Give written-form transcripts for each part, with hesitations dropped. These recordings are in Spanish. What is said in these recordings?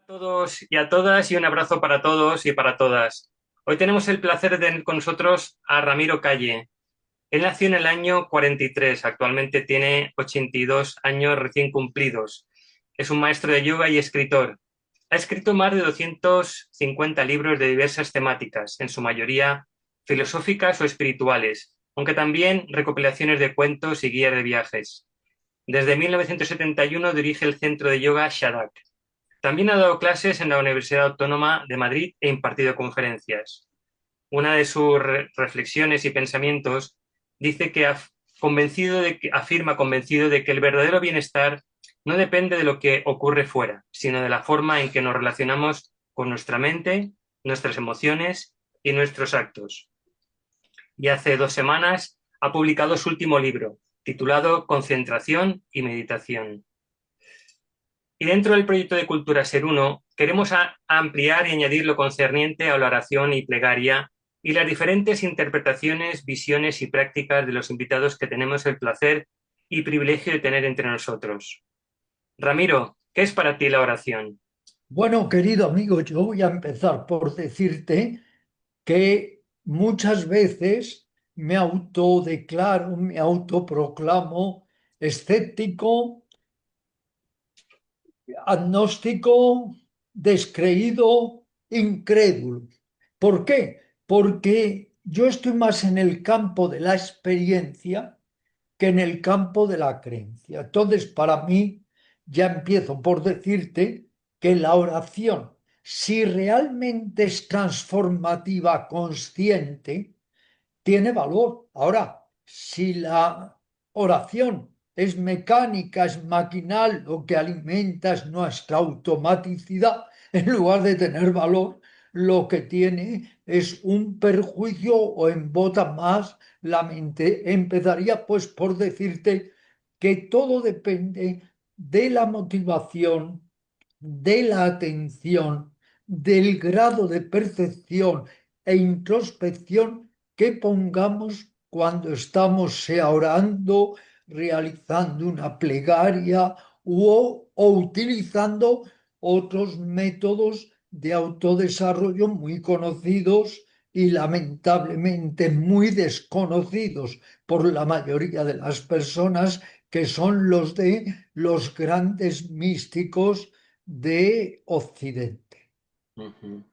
Todos y a todas y un abrazo para todos y para todas. Hoy tenemos el placer de tener con nosotros a Ramiro Calle. Él nació en el año 43, actualmente tiene 82 años recién cumplidos. Es un maestro de yoga y escritor. Ha escrito más de 250 libros de diversas temáticas, en su mayoría filosóficas o espirituales, aunque también recopilaciones de cuentos y guías de viajes. Desde 1971 dirige el centro de yoga Shadak. También ha dado clases en la Universidad Autónoma de Madrid e impartido conferencias. Una de sus reflexiones y pensamientos dice que afirma convencido de que el verdadero bienestar no depende de lo que ocurre fuera, sino de la forma en que nos relacionamos con nuestra mente, nuestras emociones y nuestros actos. Y hace 2 semanas ha publicado su último libro, titulado Concentración y Meditación. Y dentro del proyecto de Cultura Ser Uno, queremos ampliar y añadir lo concerniente a la oración y plegaria y las diferentes interpretaciones, visiones y prácticas de los invitados que tenemos el placer y privilegio de tener entre nosotros. Ramiro, ¿qué es para ti la oración? Bueno, querido amigo, yo voy a empezar por decirte que muchas veces me autodeclaro, me autoproclamo escéptico, agnóstico, descreído, incrédulo. ¿Por qué? Porque yo estoy más en el campo de la experiencia que en el campo de la creencia. Entonces, para mí, ya empiezo por decirte que la oración, si realmente es transformativa, consciente, tiene valor. Ahora, si la oración es mecánica, es maquinal, lo que alimenta es nuestra automaticidad, en lugar de tener valor, lo que tiene es un perjuicio o embota más la mente. Empezaría pues por decirte que todo depende de la motivación, de la atención, del grado de percepción e introspección que pongamos cuando estamos sea orando, realizando una plegaria o utilizando otros métodos de autodesarrollo muy conocidos y lamentablemente muy desconocidos por la mayoría de las personas, que son los de los grandes místicos de Occidente. Ujú.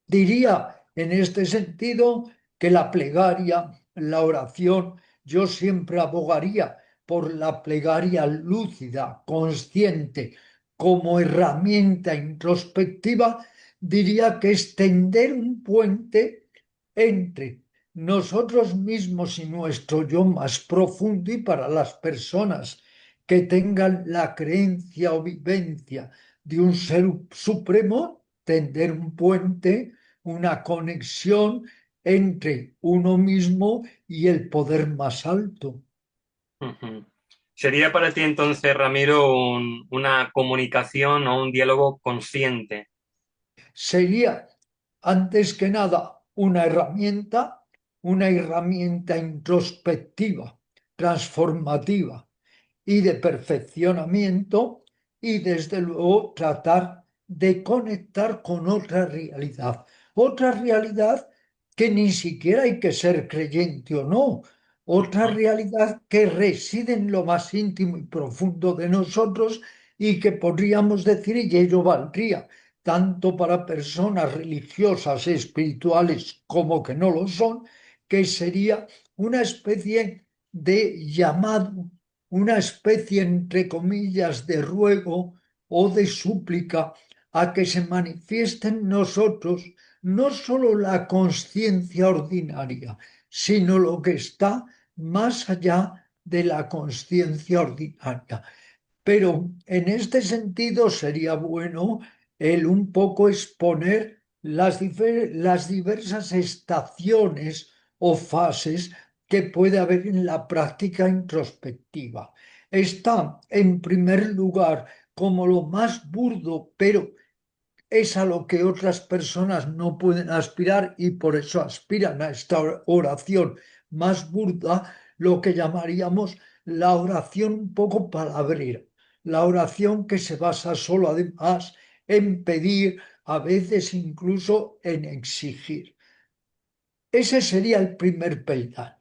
Diría en este sentido que la plegaria, la oración, yo siempre abogaría por la plegaria lúcida, consciente, como herramienta introspectiva. Diría que es tender un puente entre nosotros mismos y nuestro yo más profundo, y para las personas que tengan la creencia o vivencia de un ser supremo, tender un puente, una conexión entre uno mismo y el poder más alto. Ujú. Sería para ti entonces, Ramiro, una comunicación o un diálogo consciente. Sería, antes que nada, una herramienta introspectiva, transformativa y de perfeccionamiento, y desde luego tratar de conectar con otra realidad que ni siquiera hay que ser creyente o no, otra Ujú. realidad que reside en lo más íntimo y profundo de nosotros, y que podríamos decir, y ello valdría tanto para personas religiosas, espirituales, como que no lo son, que sería una especie de llamado, una especie, entre comillas, de ruego o de súplica a que se manifieste en nosotros no sólo la conciencia ordinaria, sino lo que está más allá de la conciencia ordinaria. Pero en este sentido sería bueno el un poco exponer las diversas estaciones o fases que puede haber en la práctica introspectiva. Está, en primer lugar, como lo más burdo, pero es a lo que otras personas no pueden aspirar, y por eso aspiran a esta oración más burda, lo que llamaríamos la oración un poco palabrera, la oración que se basa solo además en pedir, a veces incluso en exigir. Ese sería el primer peldaño.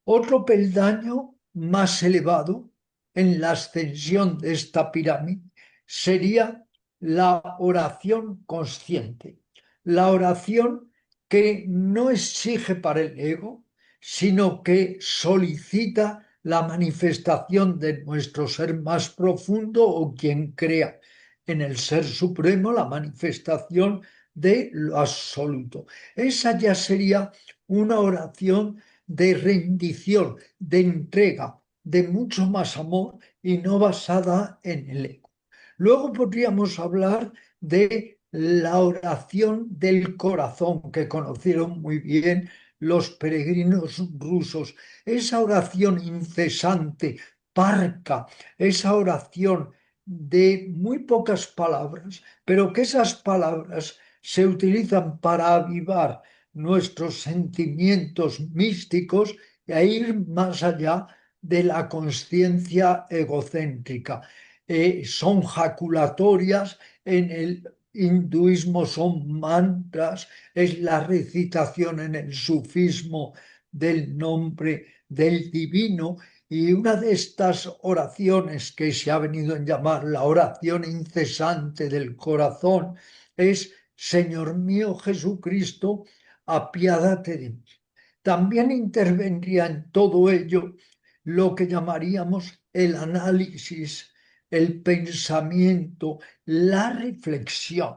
Otro peldaño más elevado en la ascensión de esta pirámide sería la oración consciente, la oración que no exige para el ego, sino que solicita la manifestación de nuestro ser más profundo o quien crea en el ser supremo, la manifestación de lo absoluto. Esa ya sería una oración de rendición, de entrega, de mucho más amor y no basada en el ego. Luego podríamos hablar de la oración del corazón que conocieron muy bien los peregrinos rusos. Esa oración incesante, parca, esa oración de muy pocas palabras, pero que esas palabras se utilizan para avivar nuestros sentimientos místicos e ir más allá de la conciencia egocéntrica. Son jaculatorias, en el hinduismo son mantras, es la recitación en el sufismo del nombre del divino, y una de estas oraciones que se ha venido a llamar la oración incesante del corazón es: Señor mío Jesucristo, apiádate de mí. También intervendría en todo ello lo que llamaríamos el análisis, el pensamiento, la reflexión,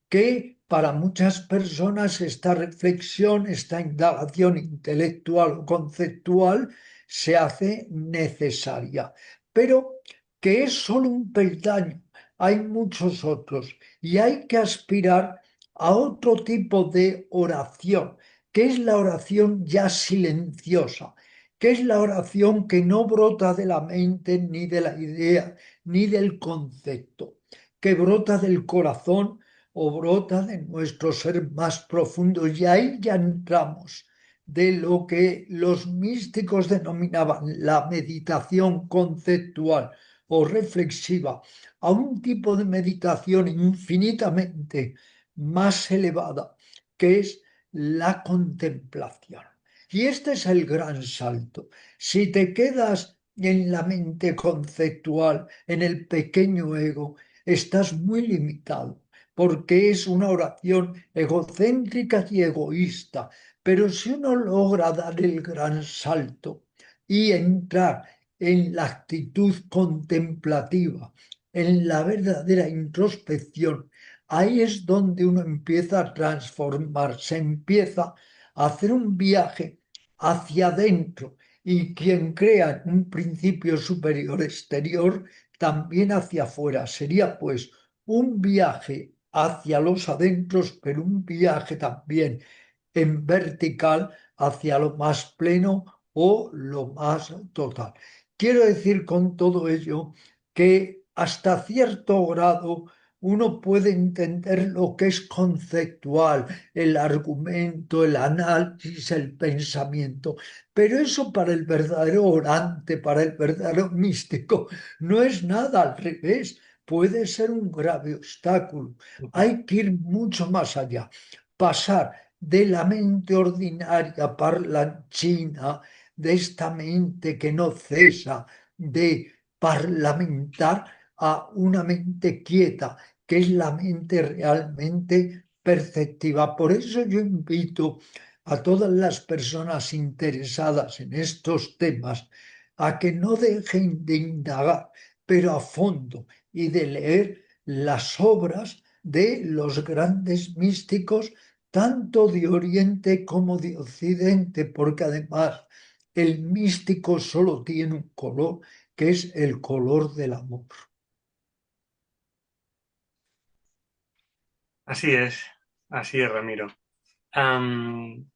que para muchas personas esta reflexión, esta indagación intelectual o conceptual se hace necesaria, pero que es solo un peldaño, hay muchos otros y hay que aspirar a otro tipo de oración, que es la oración ya silenciosa, que es la oración que no brota de la mente, ni de la idea, ni del concepto, que brota del corazón o brota de nuestro ser más profundo. Y ahí ya entramos de lo que los místicos denominaban la meditación conceptual o reflexiva, a un tipo de meditación infinitamente más elevada, que es la contemplación. Y este es el gran salto. Si te quedas en la mente conceptual, en el pequeño ego, estás muy limitado, porque es una oración egocéntrica y egoísta. Pero si uno logra dar el gran salto y entrar en la actitud contemplativa, en la verdadera introspección, ahí es donde uno empieza a transformarse, empieza a hacer un viaje hacia adentro, y quien crea un principio superior exterior, también hacia afuera. Sería pues un viaje hacia los adentros, pero un viaje también en vertical hacia lo más pleno o lo más total. Quiero decir con todo ello que hasta cierto grado uno puede entender lo que es conceptual, el argumento, el análisis, el pensamiento, pero eso para el verdadero orante, para el verdadero místico, no es nada, al revés, puede ser un grave obstáculo. Hay que ir mucho más allá, pasar de la mente ordinaria parlanchina, de esta mente que no cesa de parlamentar, a una mente quieta, que es la mente realmente perceptiva. Por eso yo invito a todas las personas interesadas en estos temas a que no dejen de indagar, pero a fondo, y de leer las obras de los grandes místicos, tanto de Oriente como de Occidente, porque además el místico solo tiene un color, que es el color del amor. Así es, Ramiro. Am,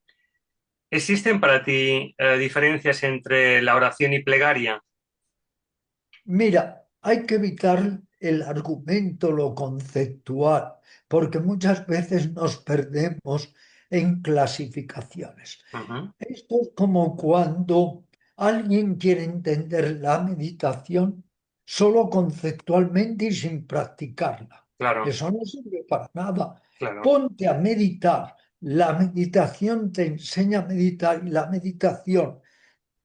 ¿Existen para ti diferencias entre la oración y plegaria? Mira, hay que evitar el argumento, lo conceptual, porque muchas veces nos perdemos en clasificaciones. Ujú. Esto es como cuando alguien quiere entender la meditación solo conceptualmente y sin practicarla. claro, Eso no sirve para nada. claro. Ponte a meditar. La meditación te enseña a meditar y la meditación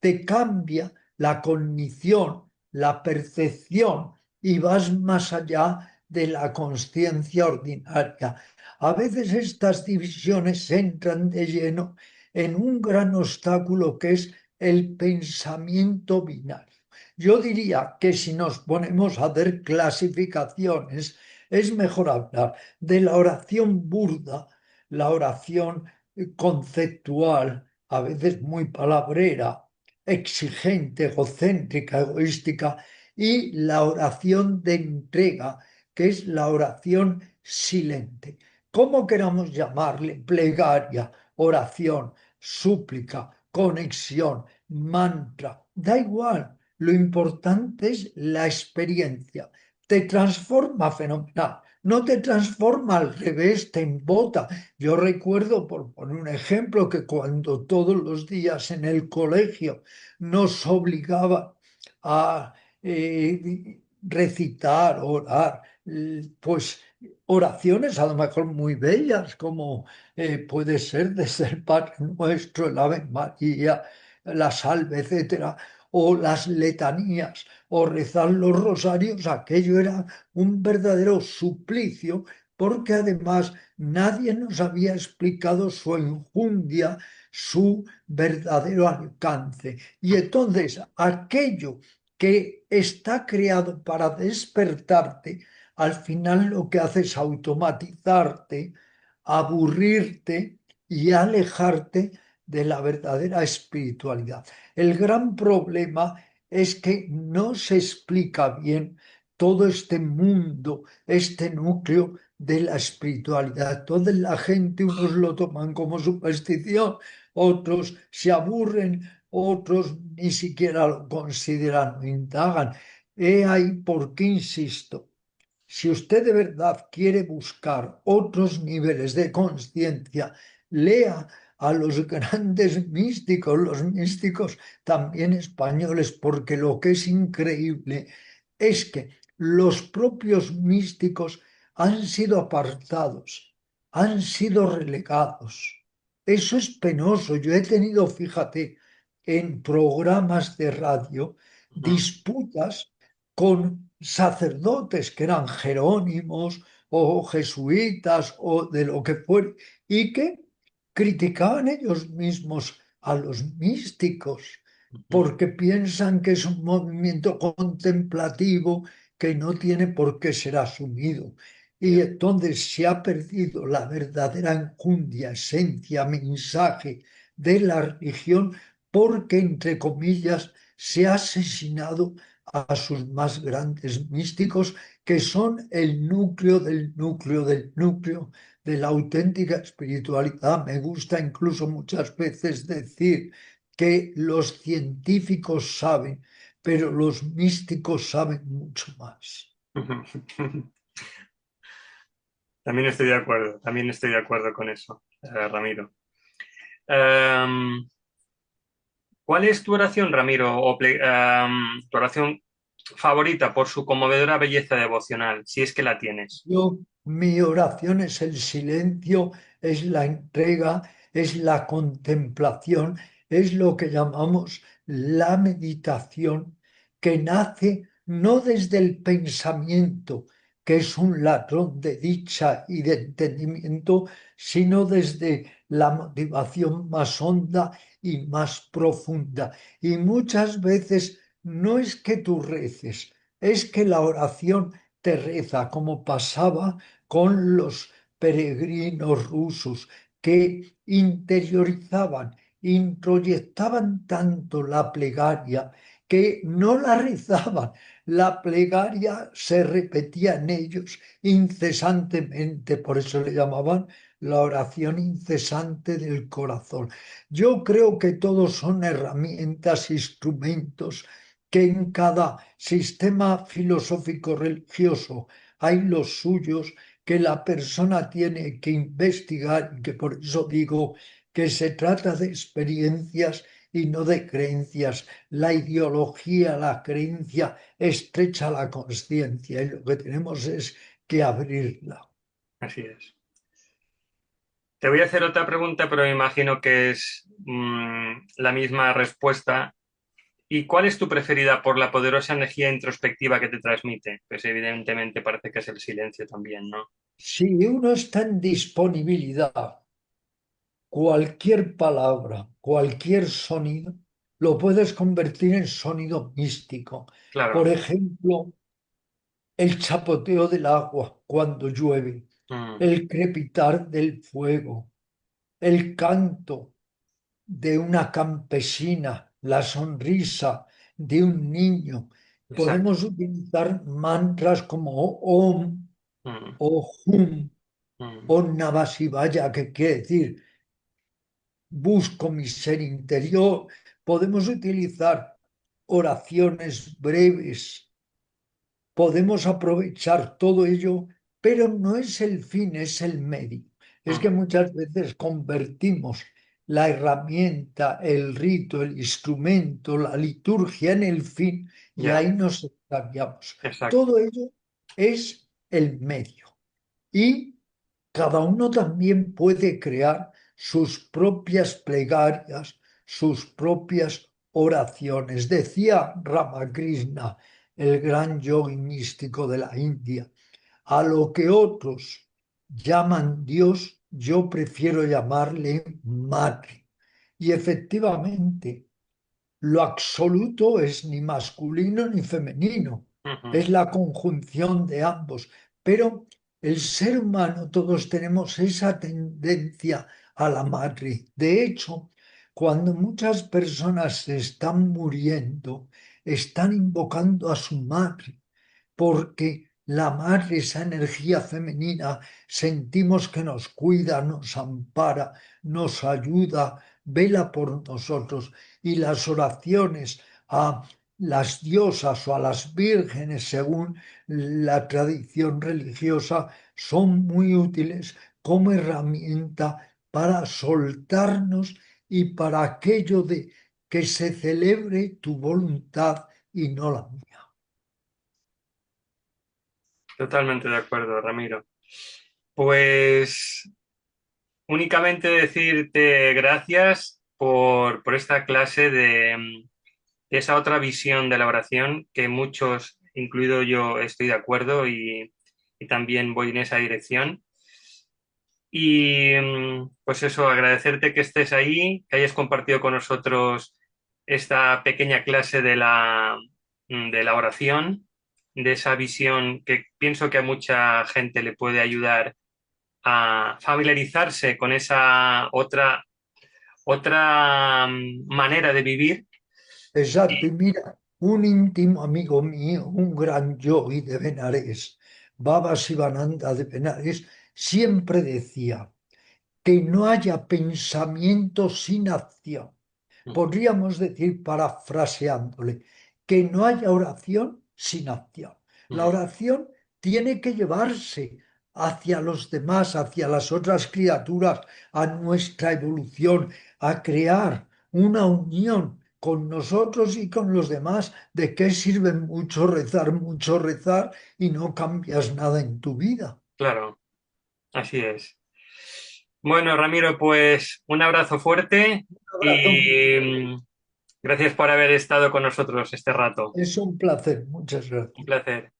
te cambia la cognición, la percepción y vas más allá de la consciencia ordinaria. A veces estas divisiones entran de lleno en un gran obstáculo que es el pensamiento binario. Yo diría que si nos ponemos a hacer clasificaciones, es mejor hablar de la oración burda, la oración conceptual, a veces muy palabrera, exigente, egocéntrica, egoística, y la oración de entrega, que es la oración silente. Como queramos llamarle, plegaria, oración, súplica, conexión, mantra, da igual. Lo importante es la experiencia. Te transforma fenomenal. No te transforma al revés, te embota. Yo recuerdo, por poner un ejemplo, que cuando todos los días en el colegio nos obligaban a recitar, orar, pues oraciones a lo mejor muy bellas, como puede ser desde el Padre Nuestro, el Ave María, la Salve, etcétera, o las letanías, o rezar los rosarios, aquello era un verdadero suplicio, porque además nadie nos había explicado su enjundia, su verdadero alcance. Y entonces aquello que está creado para despertarte, al final lo que hace es automatizarte, aburrirte y alejarte de la verdadera espiritualidad. El gran problema es que no se explica bien todo este mundo, este núcleo de la espiritualidad. Toda la gente, unos lo toman como superstición, otros se aburren, otros ni siquiera lo consideran o indagan. He ahí por qué insisto. Si usted de verdad quiere buscar otros niveles de conciencia, lea a los grandes místicos, los místicos también españoles, porque lo que es increíble es que los propios místicos han sido apartados, han sido relegados. Eso es penoso. Yo he tenido, fíjate, en programas de radio, Ujú. disputas con sacerdotes que eran jerónimos o jesuitas o de lo que fuera, y que criticaban ellos mismos a los místicos Ujú. porque piensan que es un movimiento contemplativo que no tiene por qué ser asumido. Y Ya. entonces se ha perdido la verdadera enjundia, esencia, mensaje de la religión porque, entre comillas, se ha asesinado a sus más grandes místicos, que son el núcleo del núcleo del núcleo de la auténtica espiritualidad. Me gusta incluso muchas veces decir que los científicos saben, pero los místicos saben mucho más. También estoy de acuerdo con eso, Ramiro. Em, ¿Cuál es tu oración, Ramiro, tu oración favorita por su conmovedora belleza devocional, si es que la tienes? Mi oración es el silencio, es la entrega, es la contemplación, es lo que llamamos la meditación, que nace no desde el pensamiento, que es un ladrón de dicha y de entendimiento, sino desde la motivación más honda y más profunda. Y muchas veces no es que tú reces, es que la oración te reza, como pasaba con los peregrinos rusos que interiorizaban, introyectaban tanto la plegaria que no la rezaban. La plegaria se repetía en ellos incesantemente, por eso le llamaban la oración incesante del corazón. Yo creo que todos son herramientas, instrumentos, que en cada sistema filosófico religioso hay los suyos, que la persona tiene que investigar, y que por eso digo que se trata de experiencias y no de creencias. La ideología, la creencia estrecha la conciencia, y lo que tenemos es que abrirla. Así es. Te voy a hacer otra pregunta, pero me imagino que es la misma respuesta. ¿Y cuál es tu preferida por la poderosa energía introspectiva que te transmite? Pues evidentemente parece que es el silencio también, ¿no? Si uno está en disponibilidad, cualquier palabra, cualquier sonido, lo puedes convertir en sonido místico. Por Claro. ejemplo, el chapoteo del agua cuando llueve, Mm, el crepitar del fuego, el canto de una campesina, la sonrisa de un niño. exacto. Podemos utilizar mantras como Om Mm, o Hum mm, o Namah Shivaya, que quiere decir busco mi ser interior. Podemos utilizar oraciones breves, podemos aprovechar todo ello, pero no es el fin, es el medio. Es que mm. muchas veces convertimos la herramienta, el rito, el instrumento, la liturgia en el fin y Ya, ahí nos extraviamos. exacto. Todo ello es el medio. Y cada uno también puede crear sus propias plegarias, sus propias oraciones. Decía Ramakrishna, el gran yogi místico de la India, a lo que otros llaman Dios, yo prefiero llamarle Madre. Y efectivamente, lo absoluto es ni masculino ni femenino, Ujú, es la conjunción de ambos. Pero el ser humano, todos tenemos esa tendencia a la madre. De hecho, cuando muchas personas se están muriendo, están invocando a su madre, porque la madre, esa energía femenina, sentimos que nos cuida, nos ampara, nos ayuda, vela por nosotros. Y las oraciones a las diosas o a las vírgenes, según la tradición religiosa, son muy útiles como herramienta para soltarnos y para aquello de que se celebre tu voluntad y no la mía. totalmente de acuerdo, Ramiro. Pues únicamente decirte gracias por esta clase de esa otra visión de la oración que muchos, incluido yo, estoy de acuerdo y también voy en esa dirección. Y pues eso, agradecerte que estés ahí, que hayas compartido con nosotros esta pequeña clase de la oración, de esa visión que pienso que a mucha gente le puede ayudar a familiarizarse con esa otra manera de vivir. Exacto, y mira, un íntimo amigo mío, un gran yogi de Benares, Baba Sivananda de Benares, siempre decía que no haya pensamiento sin acción. Podríamos decir, parafraseándole, que no haya oración sin acción. La oración tiene que llevarse hacia los demás, hacia las otras criaturas, a nuestra evolución, a crear una unión con nosotros y con los demás. ¿De qué sirve mucho rezar y no cambias nada en tu vida? Claro, así es. Bueno, Ramiro, pues un abrazo fuerte Un abrazo, y gracias por haber estado con nosotros este rato. es un placer, muchas Un gracias. placer.